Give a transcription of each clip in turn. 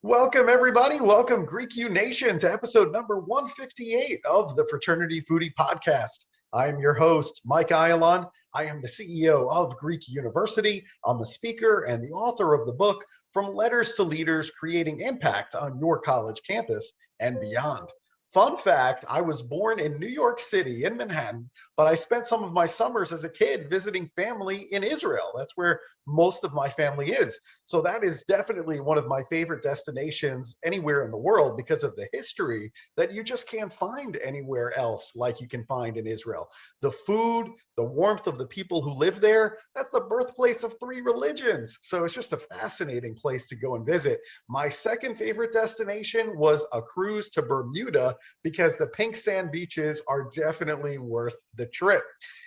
Welcome, everybody. Welcome, Greek U Nation, to episode number 158 of the Fraternity Foodie Podcast. I am your host, Mike Ayalon. I am the CEO of Greek University. I'm the speaker and the author of the book, From Letters to Leaders, Creating Impact on Your College Campus and Beyond. Fun fact, I was born in New York City, in Manhattan, but I spent some of my summers as a kid visiting family in Israel. That's where most of my family is. So that is definitely one of my favorite destinations anywhere in the world because of the history that you just can't find anywhere else like you can find in Israel. The food, the warmth of the people who live there, that's the birthplace of three religions. So it's just a fascinating place to go and visit. My second favorite destination was a cruise to Bermuda because the pink sand beaches are definitely worth the trip.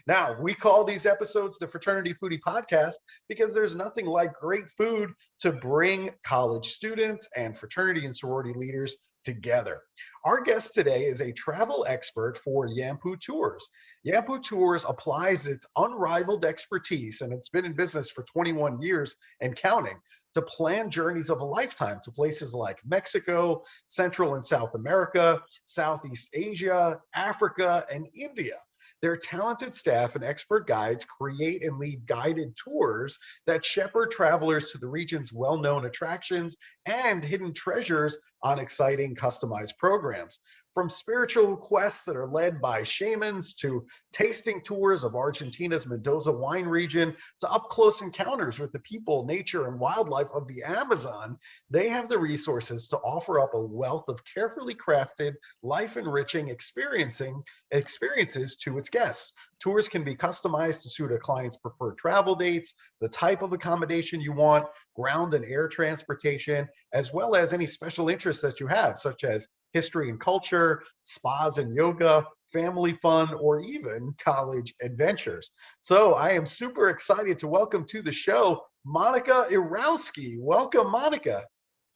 Now, we call these episodes the Fraternity Foodie Podcast because there's nothing like great food to bring college students and fraternity and sorority leaders together. Our guest today is a travel expert for Yampu Tours. Yampu Tours applies its unrivaled expertise, and it's been in business for 21 years and counting, to plan journeys of a lifetime to places like Mexico, Central and South America, Southeast Asia, Africa, and India. Their talented staff and expert guides create and lead guided tours that shepherd travelers to the region's well-known attractions and hidden treasures on exciting customized programs. From spiritual quests that are led by shamans to tasting tours of Argentina's Mendoza wine region to up-close encounters with the people, nature, and wildlife of the Amazon, they have the resources to offer up a wealth of carefully crafted, life-enriching experiences to its guests. Tours can be customized to suit a client's preferred travel dates, the type of accommodation you want, ground and air transportation, as well as any special interests that you have, such as history and culture, spas and yoga, family fun, or even college adventures. So I am super excited to welcome to the show, Monica Irauzqui. Welcome, Monica.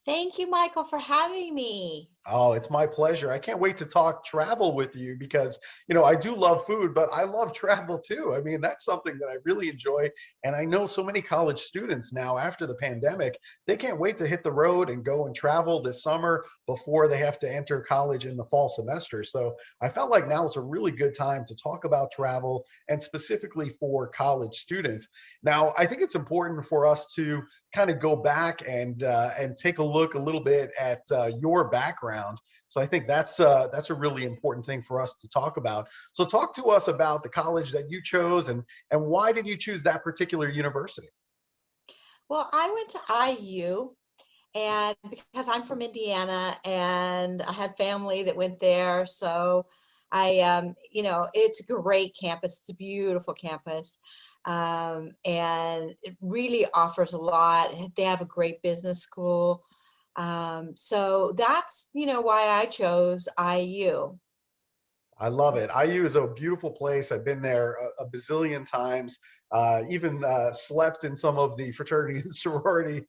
Thank you, Michael, for having me. Oh, it's my pleasure. I can't wait to talk travel with you because, I do love food, but I love travel too. I mean, that's something that I really enjoy. And I know so many college students now after the pandemic, they can't wait to hit the road and go and travel this summer before they have to enter college in the fall semester. So I felt like now is a really good time to talk about travel and specifically for college students. Now, I think it's important for us to kind of go back and take a look a little bit at your background. So I think that's a really important thing for us to talk about. So talk to us about the college that you chose and why did you choose that particular university? Well, I went to IU, and because I'm from Indiana and I had family that went there, so it's a great campus. It's a beautiful campus. And it really offers a lot. They have a great business school. So that's, why I chose IU. I love it. IU is a beautiful place. I've been there a bazillion times, even slept in some of the fraternity and sorority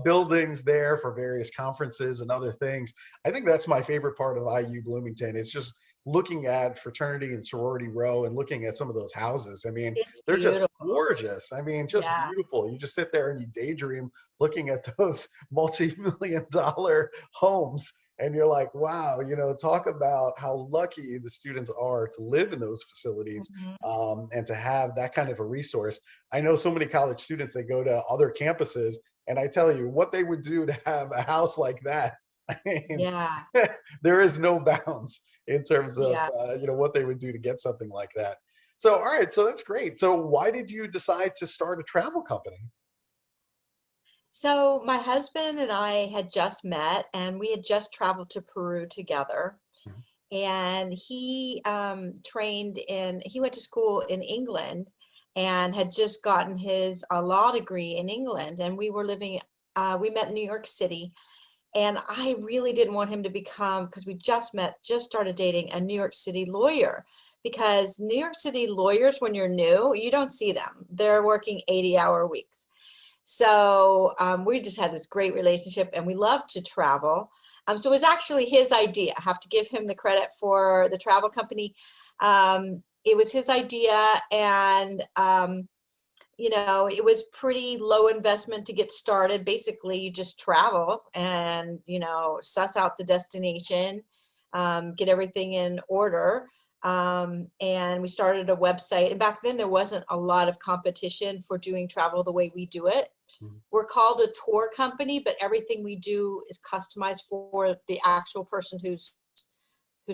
buildings there for various conferences and other things. I think that's my favorite part of IU Bloomington. It's just looking at fraternity and sorority row and looking at some of those houses. I mean, It's they're just beautiful. gorgeous. I mean, just Yeah. beautiful. You just sit there and you daydream looking at those multi-million-dollar homes. And you're like, wow, talk about how lucky the students are to live in those facilities and to have that kind of a resource. I know so many college students, they go to other campuses, and I tell you what they would do to have a house like that. I mean, Yeah. there is no bounds in terms of, Yeah. what they would do to get something like that. So, all right, so that's great. So why did you decide to start a travel company? So my husband and I had just met, and we had just traveled to Peru together. Mhm. And he he went to school in England and had just gotten his law degree in England. And we met in New York City. And I really didn't want him to because we just started dating a New York City lawyer, because New York City lawyers, when you're new, you don't see them. They're working 80-hour weeks. So we just had this great relationship, and we loved to travel. So it was actually his idea. I have to give him the credit for the travel company. It was his idea, and it was pretty low investment to get started. Basically, you just travel and, suss out the destination, get everything in order. And we started a website. And back then there wasn't a lot of competition for doing travel the way we do it. Mhm. We're called a tour company, but everything we do is customized for the actual person who's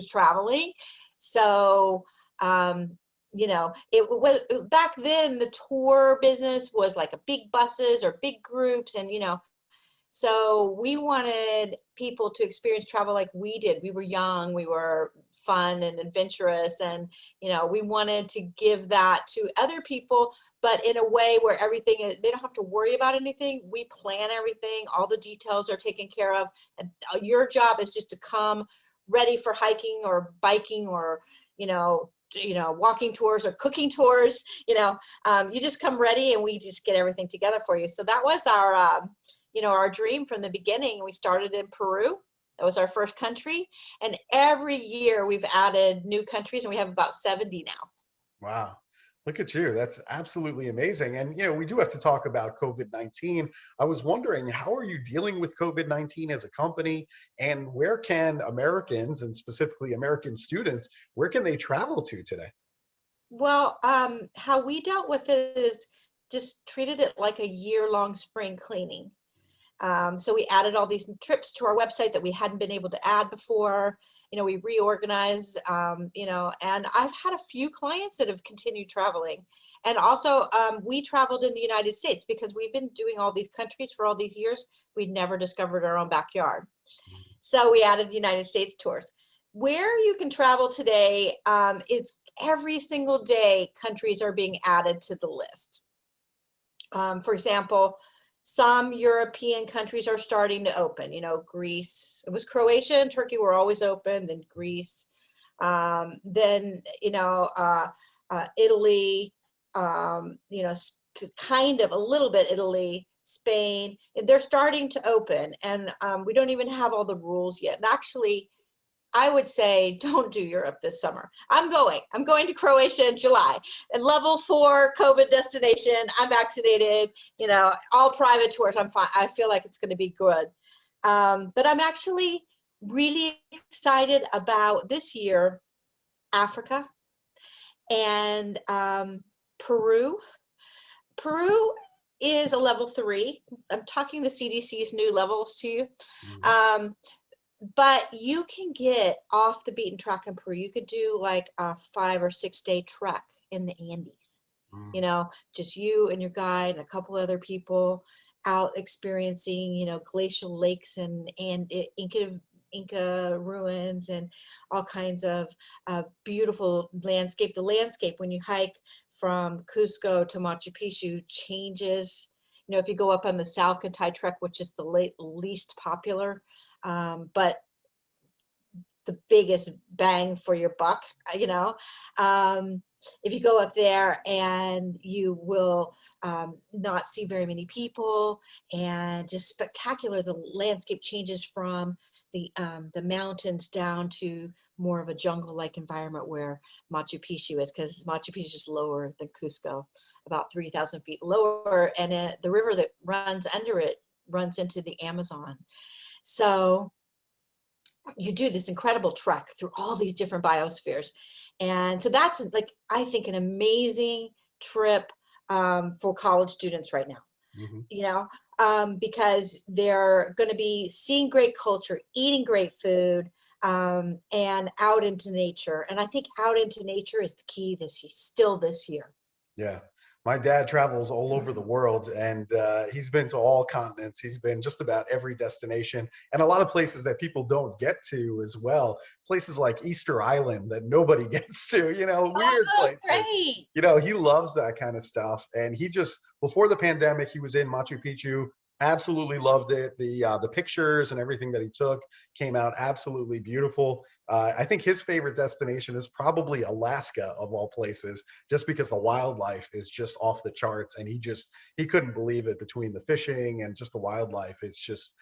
traveling. So, it was back then the tour business was like a big buses or big groups, and so we wanted people to experience travel like we did. We were young, we were fun and adventurous, and we wanted to give that to other people, but in a way where everything is, they don't have to worry about anything. We plan everything, all the details are taken care of, and your job is just to come ready for hiking or biking or walking tours or cooking tours. You just come ready and we just get everything together for you. So that was our dream from the beginning. We started in Peru. That was our first country, and every year we've added new countries, and we have about 70 now. Wow. Look at you. That's absolutely amazing. And, we do have to talk about COVID-19. I was wondering, how are you dealing with COVID-19 as a company, and where can Americans, and specifically American students, where can they travel to today? Well, how we dealt with it is just treated it like a year-long spring cleaning. So we added all these trips to our website that we hadn't been able to add before. We reorganized, and I've had a few clients that have continued traveling. And also, we traveled in the United States because we've been doing all these countries for all these years. We'd never discovered our own backyard. So we added United States tours. Where you can travel today, it's every single day countries are being added to the list. For example, some European countries are starting to open, Greece. It was Croatia and Turkey were always open, then Greece, then, Italy, kind of a little bit Italy, Spain. They're starting to open, and we don't even have all the rules yet. And actually, I would say don't do Europe this summer. I'm going to Croatia in July. A level 4 COVID destination. I'm vaccinated, all private tours. I'm fine. I feel like it's going to be good. But I'm actually really excited about this year, Africa and Peru. Peru is a level 3. I'm talking the CDC's new levels to you. But you can get off the beaten track in Peru. You could do like a 5 or 6 day trek in the Andes. Just you and your guide and a couple other people out experiencing, glacial lakes and Inca ruins and all kinds of beautiful landscape. The landscape when you hike from Cusco to Machu Picchu changes. If you go up on the Salcantay Trek, which is the least popular, but the biggest bang for your buck, if you go up there, and you will not see very many people, and just spectacular. The landscape changes from the mountains down to more of a jungle-like environment where Machu Picchu is, because Machu Picchu is lower than Cusco, about 3,000 feet lower, and the river that runs under it runs into the Amazon. So you do this incredible trek through all these different biospheres. And so that's, like, I think, an amazing trip for college students right now. Because they're going to be seeing great culture, eating great food, and out into nature. And I think out into nature is the key this year. Yeah. My dad travels all over the world, and he's been to all continents. He's been just about every destination, and a lot of places that people don't get to as well. Places like Easter Island that nobody gets to, weird places. Great. He loves that kind of stuff. And he just, before the pandemic, he was in Machu Picchu. Absolutely loved it. The pictures and everything that he took came out absolutely beautiful. I think his favorite destination is probably Alaska, of all places, just because the wildlife is just off the charts, and he couldn't believe it, between the fishing and just the wildlife. It's just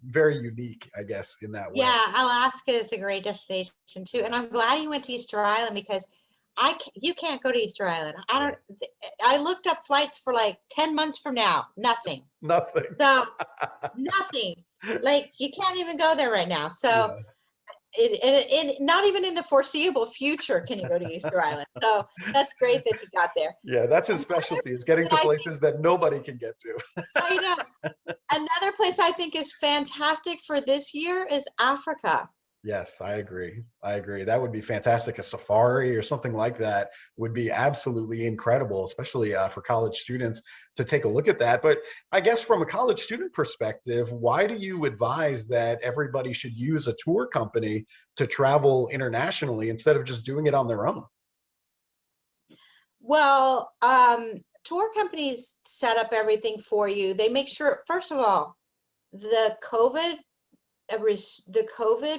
very unique, I guess, in that way. Yeah, Alaska is a great destination too. And I'm glad you went to Easter Island because you can't go to Easter Island. I looked up flights for like 10 months from now. Nothing. Nothing. So nothing. Like you can't even go there right now. So Yeah. not even in the foreseeable future can you go to Easter Island. So that's great that you got there. Yeah, that's his Another specialty, is getting that to I places that nobody can get to. I know. Another place I think is fantastic for this year is Africa. Yes, I agree. I agree. That would be fantastic. A safari or something like that would be absolutely incredible, especially for college students to take a look at that. But I guess from a college student perspective, why do you advise that everybody should use a tour company to travel internationally instead of just doing it on their own? Well, tour companies set up everything for you. They make sure, first of all, the COVID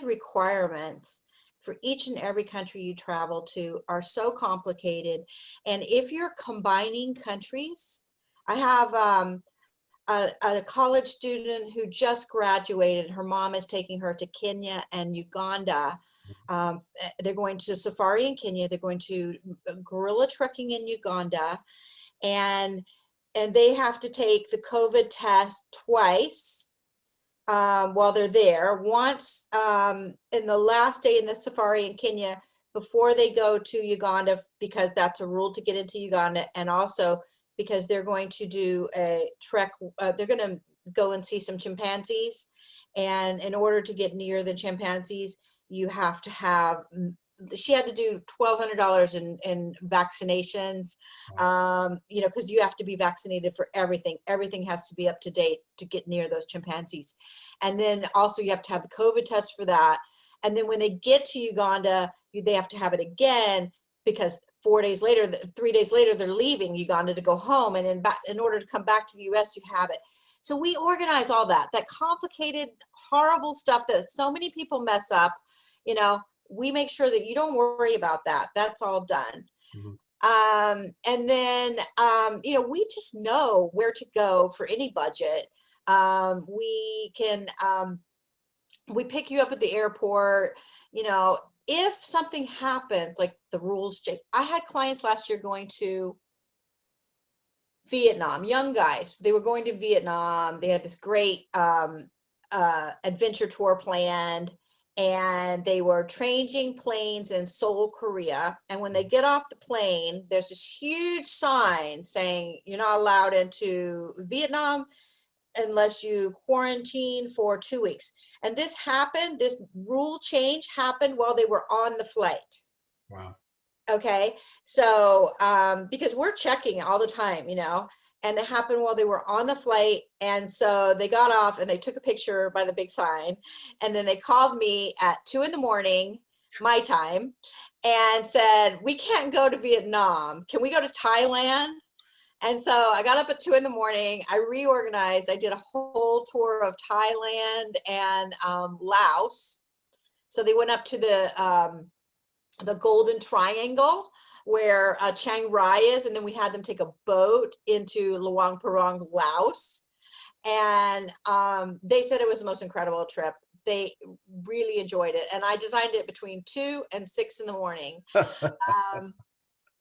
requirements for each and every country you travel to are so complicated. And if you're combining countries, I have a college student who just graduated. Her mom is taking her to Kenya and Uganda. They're going to safari in Kenya. They're going to gorilla trekking in Uganda, and they have to take the COVID test twice while they're there. Once in the last day in the safari in Kenya before they go to Uganda, because that's a rule to get into Uganda, and also because they're going to do a trek. They're going to go and see some chimpanzees. And in order to get near the chimpanzees, you have to have, she had to do $1,200 in vaccinations, because you have to be vaccinated for everything. Everything has to be up to date to get near those chimpanzees. And then also you have to have the COVID test for that. And then when they get to Uganda, they have to have it again, because 3 days later, they're leaving Uganda to go home. And in order to come back to the US, you have it. So we organize all that complicated, horrible stuff that so many people mess up. We make sure that you don't worry about that. That's all done. Mhm. And then, we just know where to go for any budget. We can, we pick you up at the airport. If something happened, like the rules change. I had clients last year going to Vietnam, young guys. They were going to Vietnam. They had this great adventure tour planned, and they were changing planes in Seoul, Korea. And when they get off the plane, there's this huge sign saying you're not allowed into Vietnam unless you quarantine for 2 weeks. And this rule change happened while they were on the flight. Wow. Okay. So, because we're checking all the time, and it happened while they were on the flight. And so they got off and they took a picture by the big sign. And then they called me at 2 a.m, my time, and said, we can't go to Vietnam. Can we go to Thailand? And so I got up at 2 a.m. I reorganized. I did a whole tour of Thailand and Laos. So they went up to the Golden Triangle where Chiang Rai is. And then we had them take a boat into Luang Prabang, Laos. And they said it was the most incredible trip. They really enjoyed it. And I designed it between 2 and 6 a.m.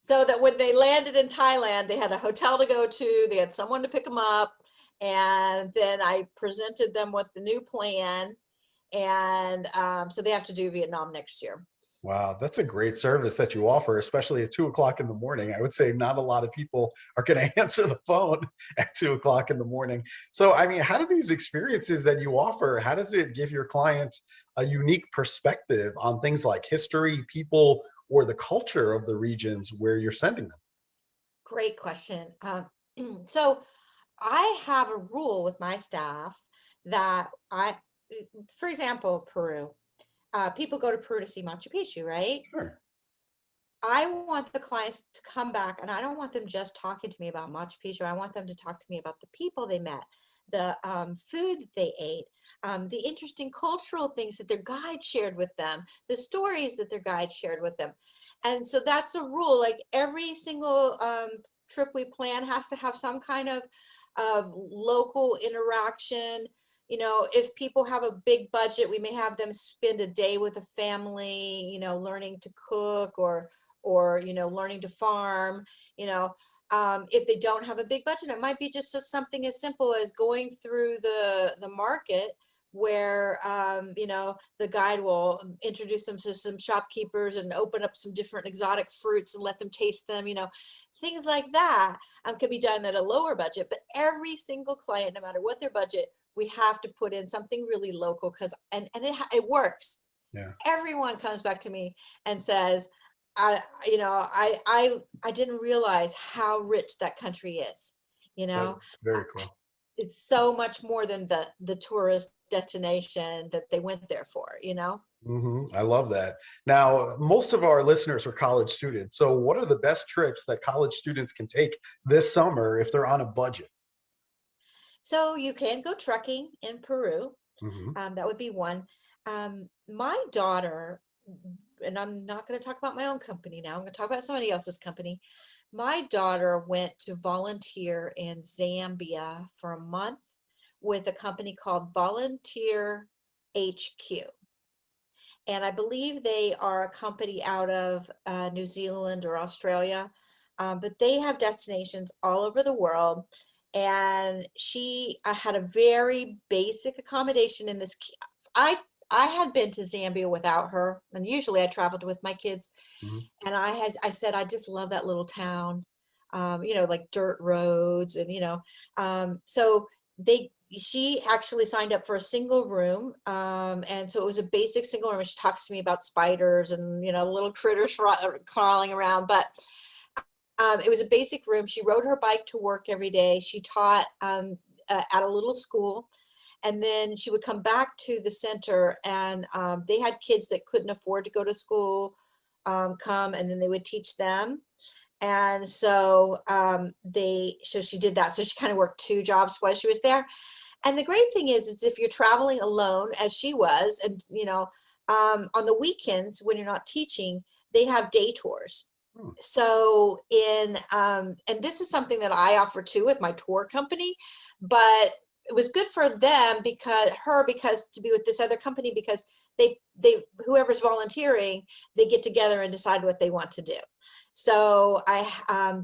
So that when they landed in Thailand, they had a hotel to go to, they had someone to pick them up. And then I presented them with the new plan. And so they have to do Vietnam next year. Wow, that's a great service that you offer, especially at 2 o'clock in the morning. I would say not a lot of people are going to answer the phone at 2 o'clock in the morning. So, I mean, how do these experiences that you offer, how does it give your clients a unique perspective on things like history, people, or the culture of the regions where you're sending them? Great question. So I have a rule with my staff that for example, Peru. People go to Peru to see Machu Picchu, right? Sure. I want the clients to come back, and I don't want them just talking to me about Machu Picchu. I want them to talk to me about the people they met, the food that they ate, the interesting cultural things that their guide shared with them, the stories that their guide shared with them. And so that's a rule. Like every single trip we plan has to have some kind of local interaction, if people have a big budget, we may have them spend a day with a family, learning to cook or learning to farm, if they don't have a big budget, it might be just something as simple as going through the market where, the guide will introduce them to some shopkeepers and open up some different exotic fruits and let them taste them, things like that can be done at a lower budget. But every single client, no matter what their budget, we have to put in something really local because it works. Yeah. Everyone comes back to me and says, I didn't realize how rich that country is. That's very cool. It's so much more than the tourist destination that they went there for, I love that. Now, most of our listeners are college students. So what are the best trips that college students can take this summer if they're on a budget? So you can go trekking in Peru. hmm That would be one. My daughter, and I'm not going to talk about my own company now, I'm going to talk about somebody else's company. My daughter went to volunteer in Zambia for a month with a company called Volunteer HQ. And I believe they are a company out of New Zealand or Australia, but they have destinations all over the world. And she had a very basic accommodation in this. I had been to Zambia without her, and usually I traveled with my kids. hmm And I said, I just love that little town, like dirt roads, and so she actually signed up for a single room, and so it was a basic single room. She talks to me about spiders and little critters crawling around, but it was a basic room. She rode her bike to work every day. She taught at a little school. And then she would come back to the center, and they had kids that couldn't afford to go to school come, and then they would teach them. And so so she did that. So she kind of worked two jobs while she was there. And the great thing is if you're traveling alone, as she was, and on the weekends when you're not teaching, they have day tours. So and this is something that I offer too with my tour company, but it was good for them because to be with this other company, because they whoever's volunteering, they get together and decide what they want to do. So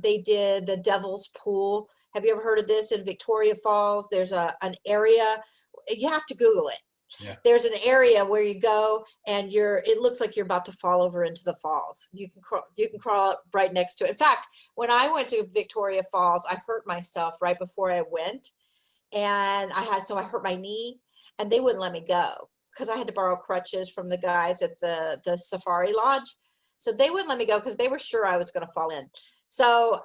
they did the Devil's Pool. Have you ever heard of this in Victoria Falls? There's an area, you have to Google it. Yeah. There's an area where you go and it looks like you're about to fall over into the falls. You can crawl up right next to it. In fact, when I went to Victoria Falls, I hurt myself right before I went. And I hurt my knee, and they wouldn't let me go because I had to borrow crutches from the guys at the safari lodge. So they wouldn't let me go because they were sure I was going to fall in. So,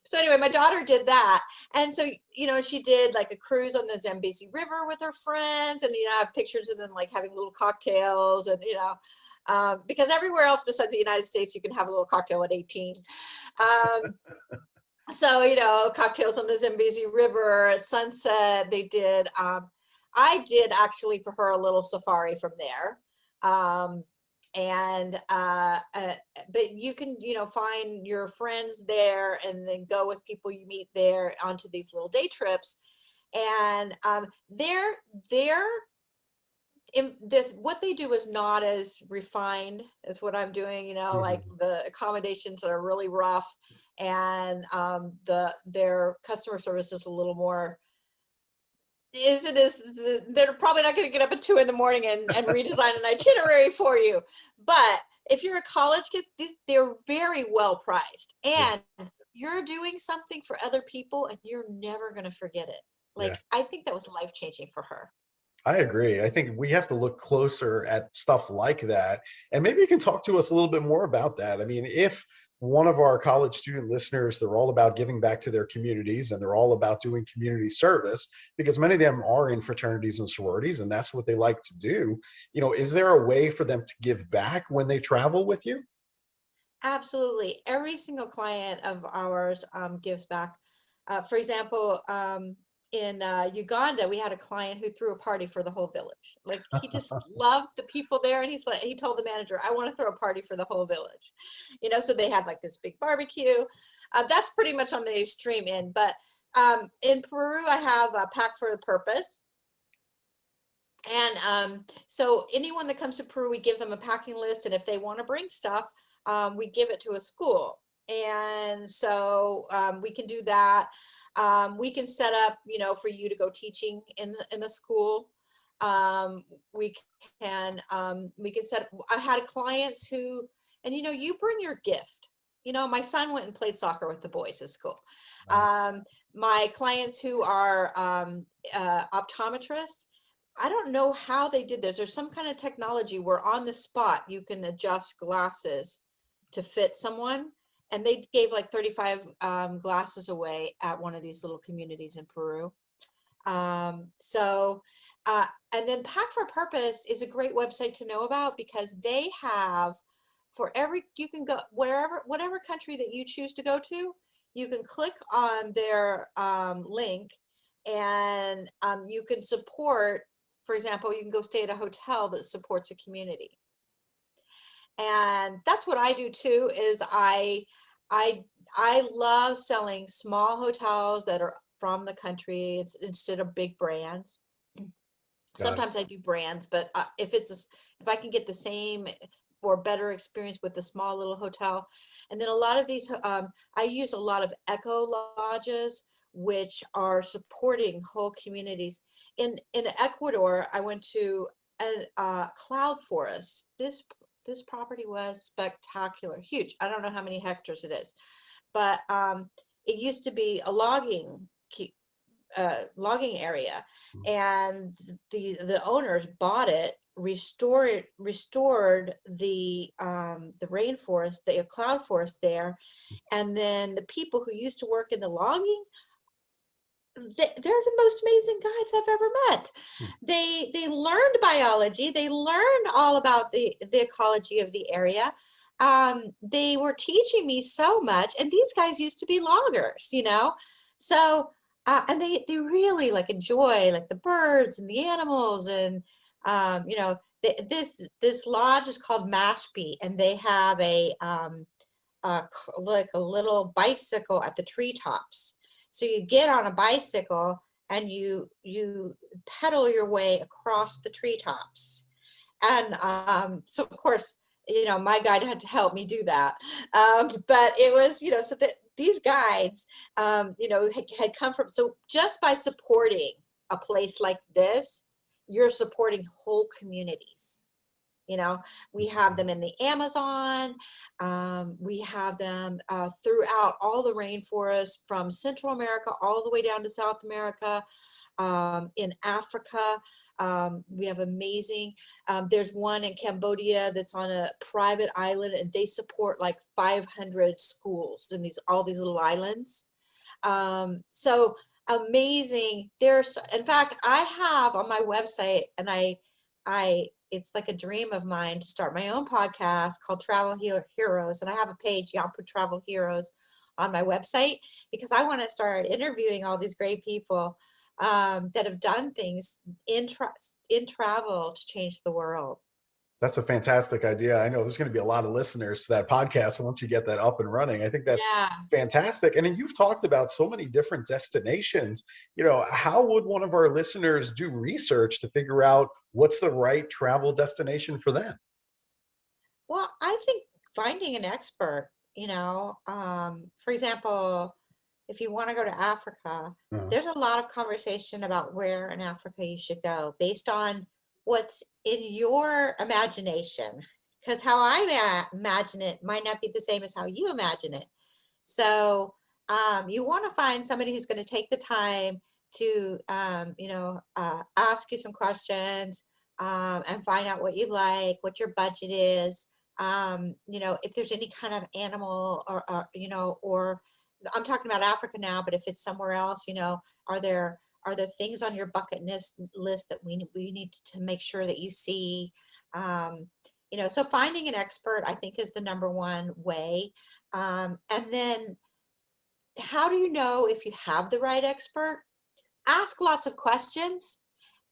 so anyway, my daughter did that. And so, she did like a cruise on the Zambezi River with her friends, and, I have pictures of them like having little cocktails and, because everywhere else besides the United States, you can have a little cocktail at 18. So, cocktails on the Zambezi River at sunset. They did, I did actually for her a little safari from there. But you can, find your friends there and then go with people you meet there onto these little day trips. And what they do is not as refined as what I'm doing, like the accommodations are really rough, and their customer service is a little more they're probably not going to get up at 2 a.m. and redesign an itinerary for you. But if you're a college kid, they're very well priced, and you're doing something for other people, and you're never going to forget it. I think that was life-changing for her. I agree. I think we have to look closer at stuff like that. And maybe you can talk to us a little bit more about that. I mean, if one of our college student listeners, they're all about giving back to their communities, and they're all about doing community service, because many of them are in fraternities and sororities, and that's what they like to do. Is there a way for them to give back when they travel with you? Absolutely. Every single client of ours gives back. For example, in Uganda, we had a client who threw a party for the whole village. Like, he just loved the people there, and he told the manager, I want to throw a party for the whole village. So they had like this big barbecue. That's pretty much on the extreme end, but In Peru, I have a Pack for a Purpose. And so anyone that comes to Peru, we give them a packing list. And if they want to bring stuff, we give it to a school. And so we can do that. We can set up, for you to go teaching in a school. We can set up, I had clients who, and you bring your gift. My son went and played soccer with the boys at school. Nice. My clients who are optometrists, I don't know how they did this. There's some kind of technology where on the spot you can adjust glasses to fit someone. And they gave like 35 glasses away at one of these little communities in Peru. And then Pack for Purpose is a great website to know about because they have you can go whatever country that you choose to go to, you can click on their link and you can support, for example, you can go stay at a hotel that supports a community. And that's what I do too, is I love selling small hotels that are from the country instead of big brands. Sometimes I do brands, but if I can get the same or better experience with the small little hotel. And then a lot of these, I use a lot of eco lodges, which are supporting whole communities. In Ecuador, I went to a cloud forest. This property was spectacular, huge. I don't know how many hectares it is, but it used to be a logging area, and the owners bought it, restored the rainforest, the cloud forest there, and then the people who used to work in the logging, they're the most amazing guides I've ever met. They learned biology, they learned all about the ecology of the area. They were teaching me so much, and these guys used to be loggers, so and they really like enjoy like the birds and the animals, and this lodge is called Mashpee, and they have like a little bicycle at the treetops. So you get on a bicycle and you pedal your way across the treetops. And so of course, my guide had to help me do that. But it was, so that these guides, had come from, so just by supporting a place like this, you're supporting whole communities. We have them in the Amazon. We have them throughout all the rainforests from Central America all the way down to South America. In Africa, we have amazing, there's one in Cambodia that's on a private island, and they support like 500 schools in all these little islands. So amazing. In fact, I have on my website, and it's like a dream of mine to start my own podcast called Travel Heroes. And I have a page, Yampu Travel Heroes, on my website, because I want to start interviewing all these great people that have done things in travel to change the world. That's a fantastic idea. I know there's going to be a lot of listeners to that podcast once you get that up and running. I think that's fantastic. And then you've talked about so many different destinations. How would one of our listeners do research to figure out what's the right travel destination for them? Well, I think finding an expert, for example, if you want to go to Africa, there's a lot of conversation about where in Africa you should go based on what's in your imagination, because how I imagine it might not be the same as how you imagine it. So you want to find somebody who's going to take the time to, ask you some questions and find out what you like, what your budget is, if there's any kind of animal or I'm talking about Africa now, but if it's somewhere else, are there things on your bucket list that we need to make sure that you see? So finding an expert, I think, is the number one way. And then how do you know if you have the right expert? Ask lots of questions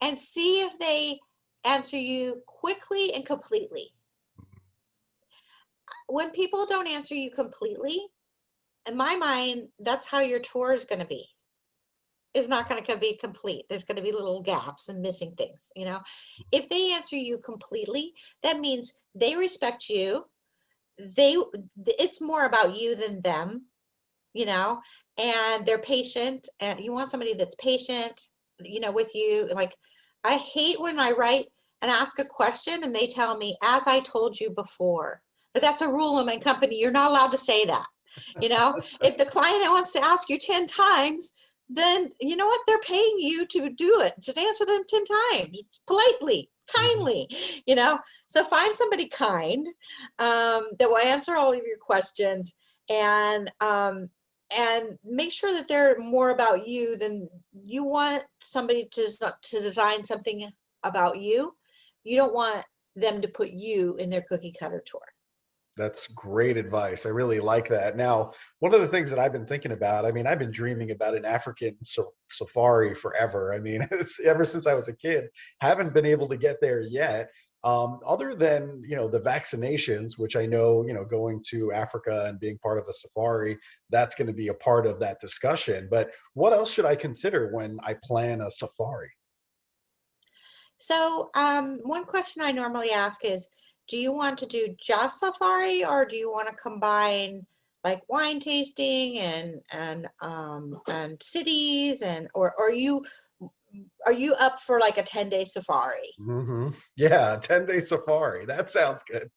and see if they answer you quickly and completely. When people don't answer you completely, in my mind, that's how your tour is going to be. is not going to be complete. There's going to be little gaps and missing things, you know. If they answer you completely, that means they respect you. It's more about you than them, you know, and they're patient, and you want somebody that's patient, you know, with you. Like, I hate when I write and ask a question and they tell me, as I told you before. But that's a rule in my company. You're not allowed to say that. You know, if the client wants to ask you 10 times, then you know what? They're paying you to do it. Just answer them 10 times, politely, kindly, you know. So find somebody kind, that will answer all of your questions, and make sure that they're more about you than you want somebody to design something about you. You don't want them to put you in their cookie cutter tour. That's great advice. I really like that. Now, one of the things that I've been thinking about, I mean, I've been dreaming about an African safari forever. I mean, it's ever since I was a kid, haven't been able to get there yet. Other than, you know, the vaccinations, which I know, you know, going to Africa and being part of a safari, that's going to be a part of that discussion. But what else should I consider when I plan a safari? So one question I normally ask is, do you want to do just safari, or do you want to combine like wine tasting and cities, and or are you up for like a 10-day safari? Yeah, 10-day safari. That sounds good.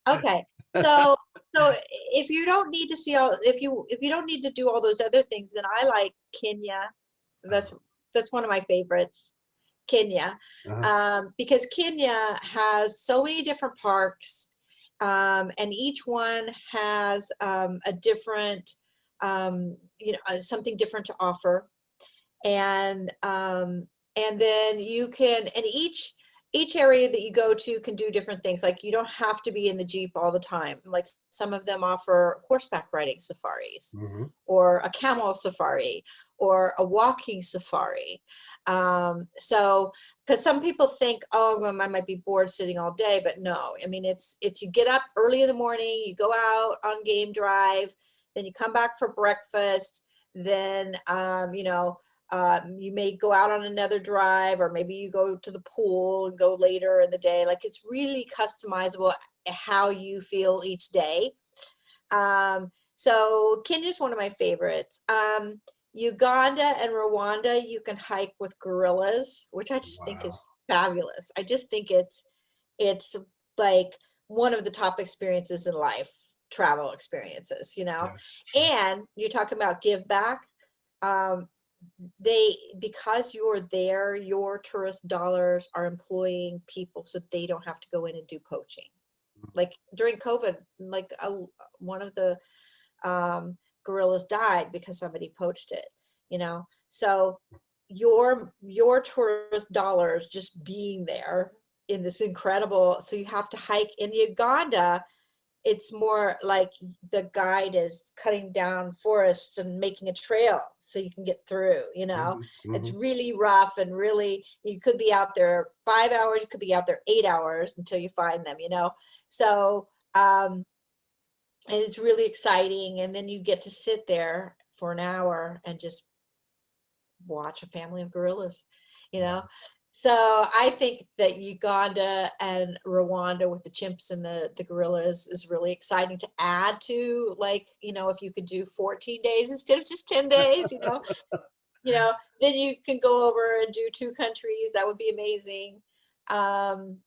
Okay. So if you don't need to see all, if you don't need to do all those other things, then I like Kenya. That's one of my favorites. Kenya, Uh-huh. because Kenya has so many different parks, and each one has a different, you know, something different to offer, and then you can, and each area that you go to can do different things. Like, you don't have to be in the Jeep all the time. Like, some of them offer horseback riding safaris, hmm or a camel safari, or a walking safari. So, because some people think, oh, well, I might be bored sitting all day, but no. I mean, it's you get up early in the morning, you go out on game drive, then you come back for breakfast, then you know, you may go out on another drive, or maybe you go to the pool and go later in the day. Like, it's really customizable how you feel each day. So Kenya's one of my favorites. Uganda and Rwanda, you can hike with gorillas, which I just think Wow. is fabulous. I just think it's like one of the top experiences in life, travel experiences, you know. Yeah, sure. And you're talking about give back. Um, they, because you're there, your tourist dollars are employing people so they don't have to go in and do poaching. Like during COVID, like one of the gorillas died because somebody poached it, you know. So your tourist dollars just being there in this incredible, so you have to hike in Uganda. It's more like the guide is cutting down forests and making a trail so you can get through, you know. hmm It's hmm really rough, and really, you could be out there 5 hours, you could be out there 8 hours until you find them, you know. So and it's really exciting, and then you get to sit there for an hour and just watch a family of gorillas, you know. So I think that Uganda and Rwanda with the chimps and the gorillas is really exciting to add to, like, you know, if you could do 14 days instead of just 10 days, you know, then you can go over and do 2 countries. That would be amazing. Um,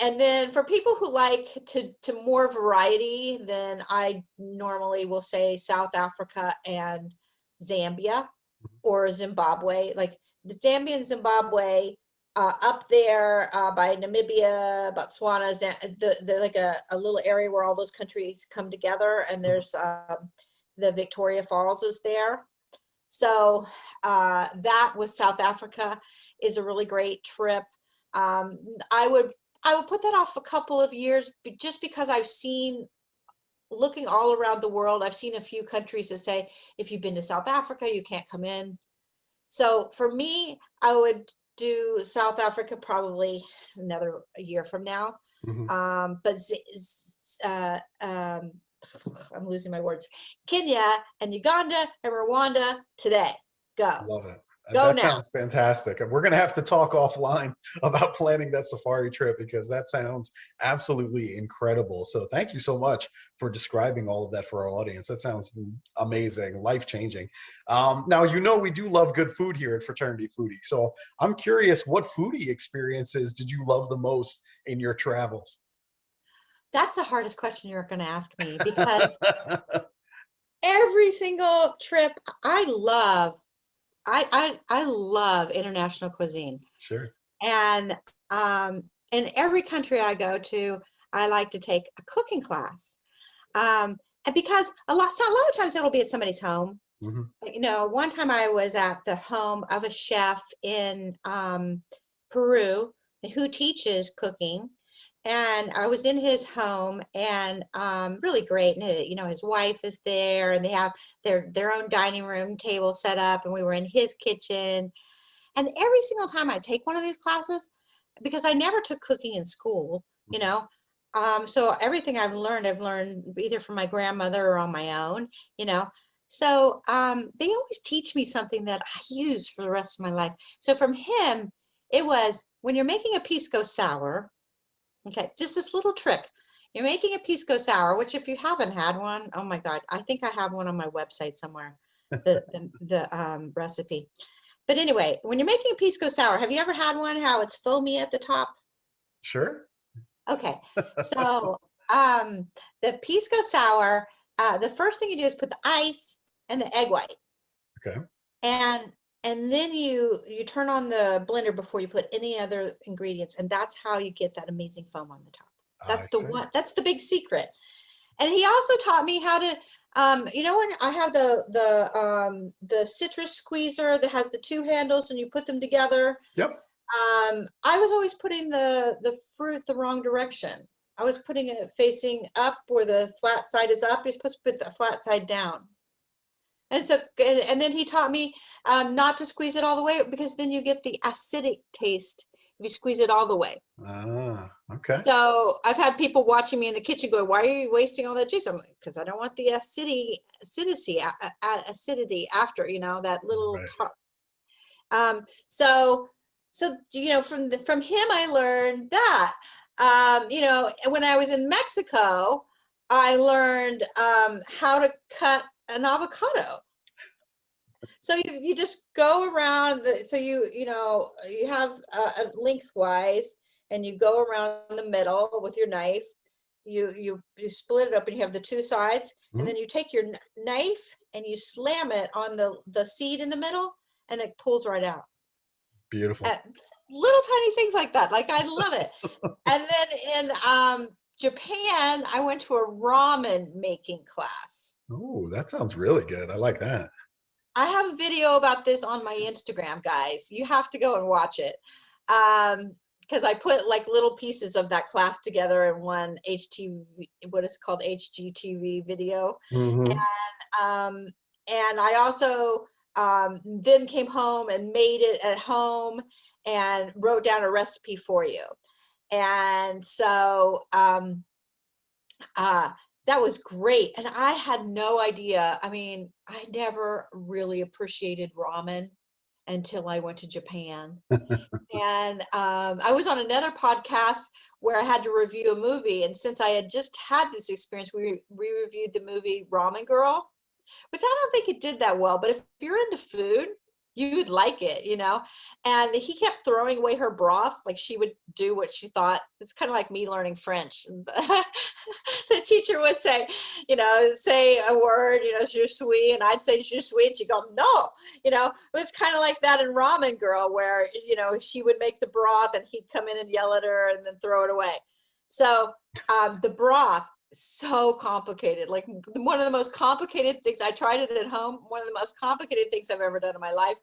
and then for people who like to more variety, then I normally will say South Africa and Zambia or Zimbabwe. Like the Zambia and Zimbabwe, up there by Namibia, Botswana, the like a little area where all those countries come together, and there's the Victoria Falls is there. So that with South Africa is a really great trip. Um, I would put that off a couple of years, just because I've seen, looking all around the world, I've seen a few countries that say, if you've been to South Africa, you can't come in. So for me, I would do South Africa probably another year from now. hmm But I'm losing my words. Kenya and Uganda and Rwanda today. Go. Love it. Go That now. sounds fantastic. We're going to have to talk offline about planning that safari trip because that sounds absolutely incredible. So thank you so much for describing all of that for our audience. That sounds amazing, life-changing. Now, we do love good food here at Fraternity Foodie. So I'm curious, what foodie experiences did you love the most in your travels? That's the hardest question you're going to ask me because every single trip I love, I love international cuisine. Sure. And in every country I go to, I like to take a cooking class. And because a lot of times it'll be at somebody's home. Mhm. One time I was at the home of a chef in Peru who teaches cooking. And I was in his home and really great. And his wife is there and they have their own dining room table set up. And we were in his kitchen. And every single time I take one of these classes, because I never took cooking in school, so everything I've learned either from my grandmother or on my own, So they always teach me something that I use for the rest of my life. So from him, it was when you're making a pisco sour, okay, just this little trick. You're making a pisco sour, which if you haven't had one, oh my God, I think I have one on my website somewhere, the recipe. But anyway, when you're making a pisco sour, have you ever had one, how it's foamy at the top? Sure. Okay, so the pisco sour, the first thing you do is put the ice and the egg white. Okay. And then you turn on the blender before you put any other ingredients, and that's how you get that amazing foam on the top. That's the big secret. And he also taught me how to, when I have the citrus squeezer that has the two handles and you put them together. Yep. I was always putting the fruit the wrong direction. I was putting it facing up where the flat side is up. You're supposed to put the flat side down. And so, and then he taught me not to squeeze it all the way because then you get the acidic taste if you squeeze it all the way. Ah, okay. So I've had people watching me in the kitchen going, "Why are you wasting all that juice?" I'm like, "Because I don't want the acidity after, that little Right. top." So from him I learned that. When I was in Mexico, I learned how to cut an avocado. So you just go around, so you have a lengthwise, and you go around the middle with your knife. You split it up, and you have the two sides, and then you take your knife and you slam it on the seed in the middle, and it pulls right out. Beautiful. Little tiny things like that. Like, I love it. And then in Japan, I went to a ramen making class. Oh, that sounds really good. I like that. I have a video about this on my Instagram, guys. You have to go and watch it. Because I put like little pieces of that class together in one what is called HGTV video. Mm-hmm. And I also then came home and made it at home and wrote down a recipe for you. And so that was great. And I had no idea. I mean, I never really appreciated ramen until I went to Japan. And I was on another podcast where I had to review a movie. And since I had just had this experience, we reviewed the movie Ramen Girl, which I don't think it did that well. But if you're into food, you would like it, And he kept throwing away her broth. Like, she would do what she thought. It's kind of like me learning French. The teacher would say, say a word, je suis, and I'd say je suis, and she'd go, no, but it's kind of like that in Ramen Girl, where, she would make the broth and he'd come in and yell at her and then throw it away. So the broth, so complicated, like one of the most complicated things. I tried it at home, one of the most complicated things I've ever done in my life.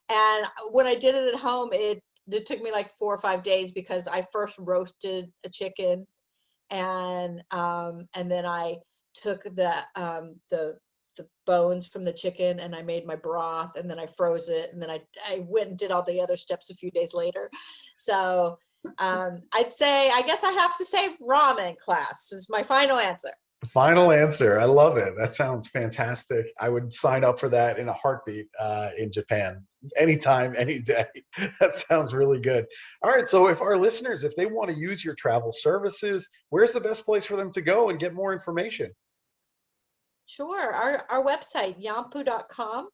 And when I did it at home, it took me like 4 or 5 days, because I first roasted a chicken, and then I took the bones from the chicken and I made my broth, and then I froze it, and then I went and did all the other steps a few days later. So I guess I have to say ramen class is my final answer. Final answer. I love it. That sounds fantastic. I would sign up for that in a heartbeat in Japan. Anytime, any day. That sounds really good. All right. So if our listeners, if they want to use your travel services, where's the best place for them to go and get more information? Sure. Our website, yampu.com,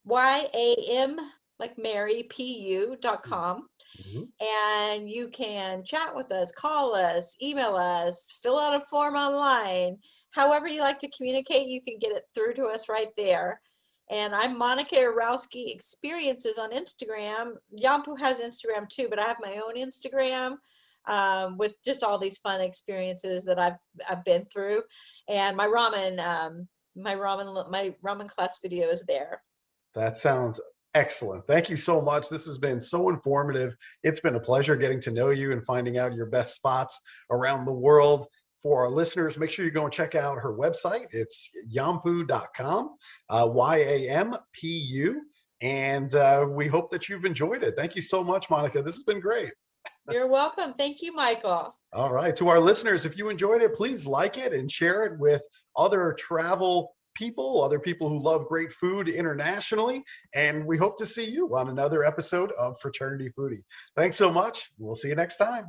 YAM like Mary, PU.com. Mhm. And you can chat with us, call us, email us, fill out a form online. However you like to communicate, you can get it through to us right there. And I'm Monica Irauzqui Experiences on Instagram. Yampu has Instagram too, but I have my own Instagram with just all these fun experiences that I've been through. And my ramen class video is there. That sounds excellent. Thank you so much. This has been so informative. It's been a pleasure getting to know you and finding out your best spots around the world. For our listeners, make sure you go and check out her website. It's yampu.com, YAMPU. And we hope that you've enjoyed it. Thank you so much, Monica. This has been great. You're welcome. Thank you, Michael. All right. To our listeners, if you enjoyed it, please like it and share it with other travel people, other people who love great food internationally. And we hope to see you on another episode of Fraternity Foodie. Thanks so much. We'll see you next time.